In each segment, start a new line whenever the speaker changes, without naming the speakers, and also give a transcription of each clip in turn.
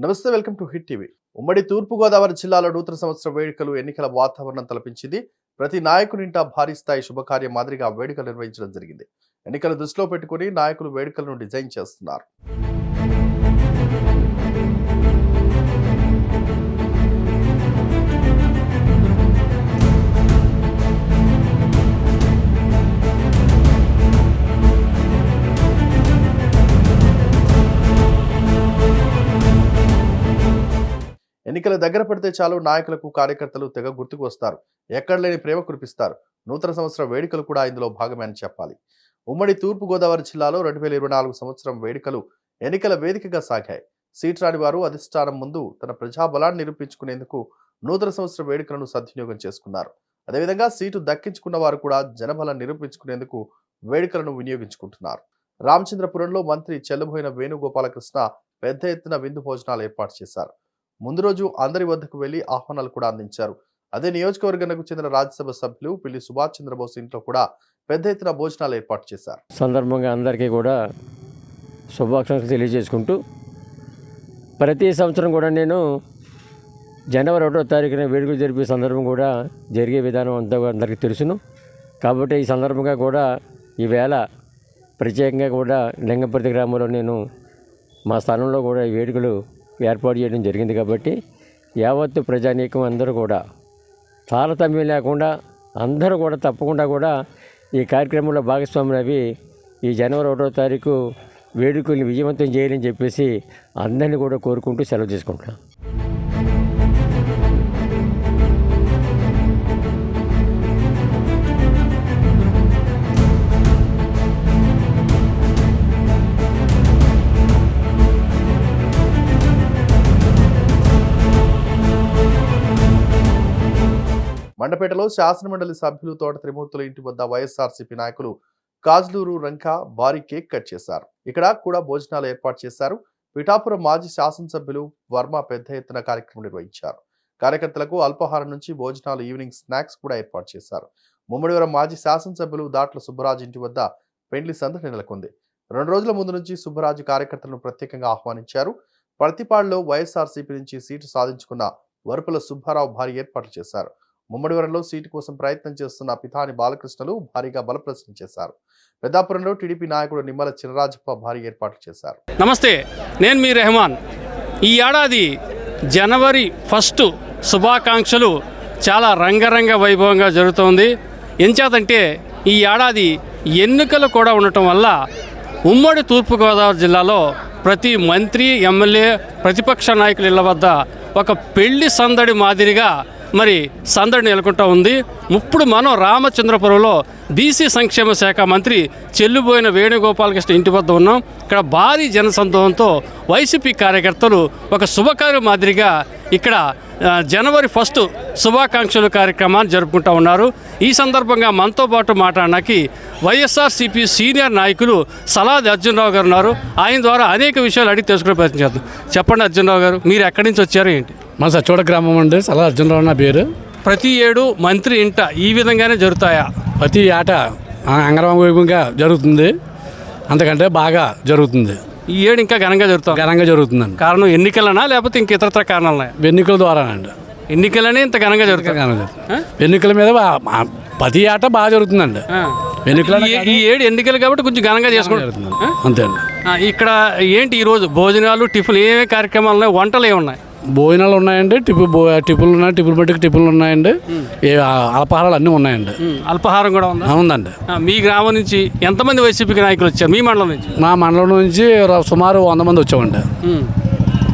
నమస్తే, welcome to hit TV. ఉమ్మడి తూర్పుగోదావరి జిల్లాలో నూతన సంవత్సర వేడుకలు ఎన్నికల వాతావరణం తలపించింది. ప్రతి నాయకునింటా భారీ స్థాయి శుభకార్యం మాదిరిగా వేడుకలు నిర్వహించడం జరిగింది. ఎన్నికల దృష్టిలో పెట్టుకుని నాయకులు వేడుకలను డిజైన్ చేస్తున్నారు. ఎన్నికల దగ్గర పడితే చాలు నాయకులకు కార్యకర్తలు తెగ గుర్తుకు వస్తారు. ఎక్కడ లేని ప్రేమ కురిపిస్తారు. నూతన సంవత్సర వేడుకలు కూడా ఇందులో భాగమే అని చెప్పాలి. ఉమ్మడి తూర్పుగోదావరి జిల్లాలో 2024 సంవత్సరం వేడుకలు ఎన్నికల వేదికగా సాగాయి. సీట్ రాని వారు అధిష్టానం ముందు తన ప్రజాబలాన్ని నిరూపించుకునేందుకు నూతన సంవత్సర వేడుకలను సద్వినియోగం చేసుకున్నారు. అదేవిధంగా సీటు దక్కించుకున్న వారు కూడా జనబలం నిరూపించుకునేందుకు వేడుకలను వినియోగించుకుంటున్నారు. రామచంద్రపురంలో మంత్రి చెల్లబోయిన వేణుగోపాలకృష్ణ పెద్ద ఎత్తున విందు భోజనాలు ఏర్పాటు చేశారు. ముందు రోజు అందరి వద్దకు వెళ్లి ఆహ్వానాలు కూడా అందించారు. అదే నియోజకవర్గానికి చెందిన రాజ్యసభ సభ్యులు పిల్లి సుభాష్ చంద్రబోస్ ఇంట్లో కూడా పెద్ద ఎత్తున భోజనాలు ఏర్పాటు చేశారు.
సందర్భంగా అందరికీ కూడా శుభాకాంక్షలు తెలియజేసుకుంటూ ప్రతి సంవత్సరం కూడా నేను జనవరి 1వ తారీఖున వేడుకలు జరిపే సందర్భం కూడా జరిగే విధానం అంతా అందరికీ తెలుసును. కాబట్టి ఈ సందర్భంగా కూడా ఈవేళ ప్రత్యేకంగా కూడా లింగంపర్తి గ్రామంలో నేను మా స్థలంలో కూడా ఈ వేడుకలు ఏర్పాటు చేయడం జరిగింది. కాబట్టి యావత్తు ప్రజానీకం అందరూ కూడా తారతమ్యం లేకుండా అందరూ కూడా తప్పకుండా కూడా ఈ కార్యక్రమంలో భాగస్వాములు అవి ఈ జనవరి 1వ తారీఖు వేడుకల్ని విజయవంతం చేయాలని చెప్పేసి అందరినీ కూడా కోరుకుంటూ సెలవు తీసుకుంటున్నాను.
మండపేటలో శాసనమండలి సభ్యులు తోట త్రిమూర్తుల ఇంటి వద్ద వైఎస్ఆర్సీపీ నాయకులు కాజ్లూరు రంకా భారీ కేక్ కట్ చేశారు. ఇక్కడ కూడా భోజనాలు ఏర్పాటు చేశారు. పిఠాపురం మాజీ శాసనసభ్యులు వర్మ పెద్ద ఎత్తున కార్యక్రమం నిర్వహించారు. కార్యకర్తలకు అల్పాహారం నుంచి భోజనాలు, ఈవినింగ్ స్నాక్స్ కూడా ఏర్పాటు చేశారు. ముమ్మడివరం మాజీ శాసనసభ్యులు దాట్ల సుబ్బరాజు ఇంటి వద్ద పెండ్లి సందడి నెలకొంది. 2 రోజుల ముందు నుంచి సుబ్బరాజు కార్యకర్తలను ప్రత్యేకంగా ఆహ్వానించారు. పర్తిపాడులో వైఎస్ఆర్సీపీ నుంచి సీటు సాధించుకున్న వరుపుల సుబ్బారావు భారీ ఏర్పాట్లు చేశారు. ముమ్మడివరంలో సీటు కోసం ప్రయత్నం చేస్తున్న పితాని బాలకృష్ణలు భారీగా బలప్రదర్శన చేశారు. పెద్దాపురంలో టీడీపీ నాయకుడు నిమ్మల చినరాజప్ప భారీ ఏర్పాట్లు చేశారు.
నమస్తే, నేను మీ రెహమాన్. ఈ ఏడాది జనవరి 1 శుభాకాంక్షలు చాలా రంగరంగ వైభవంగా జరుగుతోంది. ఎంచేతంటే ఈ ఏడాది ఎన్నికలు కూడా ఉండటం వల్ల ఉమ్మడి తూర్పుగోదావరి జిల్లాలో ప్రతి మంత్రి, ఎమ్మెల్యే, ప్రతిపక్ష నాయకుల ఇళ్ల వద్ద ఒక పెళ్లి సందడి మాదిరిగా మరి సందడి నెలకొంటూ ఉంది. ఇప్పుడు మనం రామచంద్రపురంలో బీసీ సంక్షేమ శాఖ మంత్రి చెల్లుబోయిన వేణుగోపాలకృష్ణ ఇంటి వద్ద ఉన్నాం. ఇక్కడ భారీ జనసందోహంతో వైసీపీ కార్యకర్తలు ఒక శుభకార్యం మాదిరిగా ఇక్కడ జనవరి 1 శుభాకాంక్షలు కార్యక్రమాన్ని జరుపుకుంటూ ఉన్నారు. ఈ సందర్భంగా మనతో పాటు మాట్లాడడానికి వైఎస్ఆర్సీపీ సీనియర్ నాయకులు సలాది అర్జునరావు గారు ఉన్నారు. ఆయన ద్వారా అనేక విషయాలు అడిగి తెలుసుకునే ప్రయత్నం చేద్దాం. చెప్పండి అర్జునరావు గారు, మీరు ఎక్కడి నుంచి వచ్చారు, ఏంటి?
మా సచోడ గ్రామం అండి. సలా అర్జునరావు నా పేరు.
ప్రతి ఏడు మంత్రి ఇంట ఈ విధంగానే జరుగుతాయా?
ప్రతి ఏట అంగరంగ వైభవంగా జరుగుతుంది, అంతకంటే బాగా జరుగుతుంది.
ఈ ఏడు ఇంకా ఘనంగా
జరుగుతుందండి.
కారణం ఎన్నికలనా లేకపోతే ఇంక ఇతరత్ర కారణాలనా?
ఎన్నికల ద్వారానండి.
ఎన్నికలనే ఇంత ఘనంగా జరుగుతుంది.
ఎన్నికల మీద ప్రతి ఏట బాగా జరుగుతుందండి.
ఈ ఏడు ఎన్నికలు కాబట్టి కొంచెం ఘనంగా చేసుకుంటుంది
అంతే అండి.
ఇక్కడ ఏంటి ఈరోజు భోజనాలు, టిఫిన్లు, ఏమేమి కార్యక్రమాలు ఉన్నాయి, వంటలు ఏమున్నాయి?
భోజనాలు ఉన్నాయండి, టిఫిన్లు ఉన్నాయి, టిఫిన్ మట్టుకు టిఫిన్లు ఉన్నాయండి, అల్పాహారాలు అన్నీ ఉన్నాయండి.
అల్పాహారం కూడా
ఉందండి.
మీ గ్రామం నుంచి ఎంతమంది వైసీపీ నాయకులు వచ్చారు? మీ మండలం నుంచి?
మా మండలం నుంచి సుమారు 100 మంది వచ్చామండి.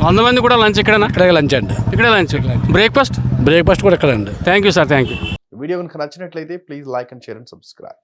100 మంది కూడా లంచ్ ఇక్కడేనా?
ఇక్కడే లంచ్ అండి.
ఇక్కడే లంచ్. బ్రేక్ఫాస్ట్
కూడా ఇక్కడ అండి.
Thank you sir, thank you.
Video కనుక నచ్చినట్లయితే please like and share and subscribe.